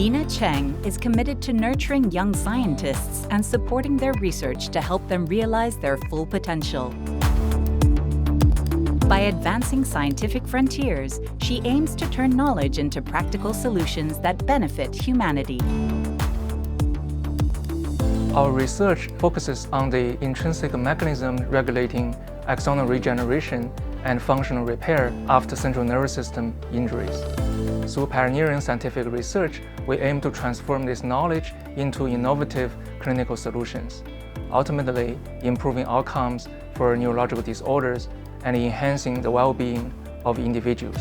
Vina CHENG is committed to nurturing young scientists and supporting their research to help them realize their full potential. By advancing scientific frontiers, she aims to turn knowledge into practical solutions that benefit humanity. Our research focuses on the intrinsic mechanism regulating axonal regeneration and functional repair after central nervous system injuries. Through pioneering scientific research, we aim to transform this knowledge into innovative clinical solutions, ultimately improving outcomes for neurological disorders and enhancing the well-being of individuals.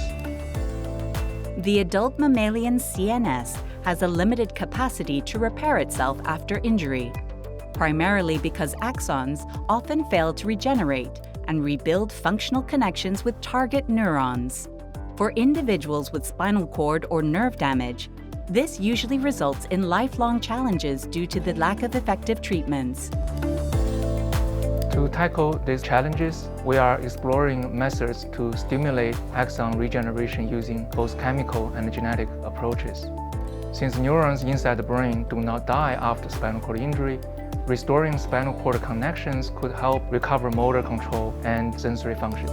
The adult mammalian CNS has a limited capacity to repair itself after injury, primarily because axons often fail to regenerate and rebuild functional connections with target neurons. For individuals with spinal cord or nerve damage, this usually results in lifelong challenges due to the lack of effective treatments. To tackle these challenges, we are exploring methods to stimulate axon regeneration using both chemical and genetic approaches. Since neurons inside the brain do not die after spinal cord injury, restoring spinal cord connections could help recover motor control and sensory functions.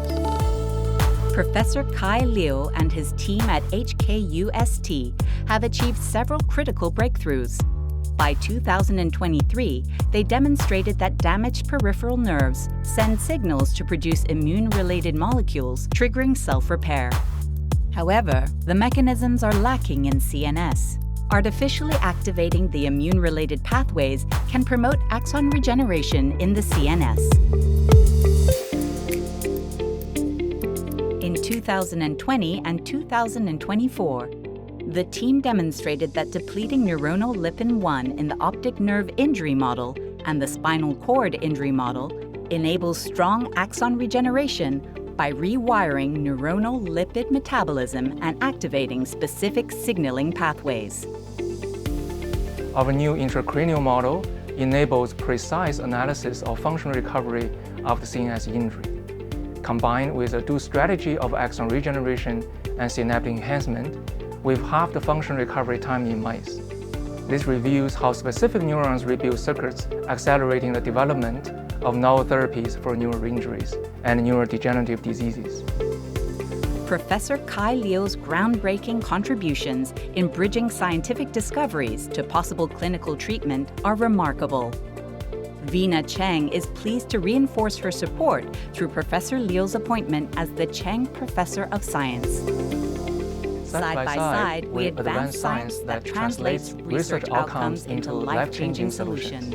Professor Kai Liu and his team at HKUST have achieved several critical breakthroughs. By 2023, they demonstrated that damaged peripheral nerves send signals to produce immune-related molecules, triggering self-repair. However, the mechanisms are lacking in CNS. Artificially activating the immune-related pathways can promote axon regeneration in the CNS. In 2020 and 2024, the team demonstrated that depleting neuronal lipin-1 in the optic nerve injury model and the spinal cord injury model enables strong axon regeneration by rewiring neuronal lipid metabolism and activating specific signaling pathways. Our new intracranial model enables precise analysis of functional recovery after CNS injury. Combined with a dual strategy of axon regeneration and synaptic enhancement, we've halved the functional recovery time in mice. This reveals how specific neurons rebuild circuits, accelerating the development of novel therapies for neural injuries and neurodegenerative diseases. Professor Kai Liu's groundbreaking contributions in bridging scientific discoveries to possible clinical treatment are remarkable. Vina CHENG is pleased to reinforce her support through Professor Liu's appointment as the Cheng Professor of Science. Side by side, we advance science that translates research outcomes into life-changing solutions.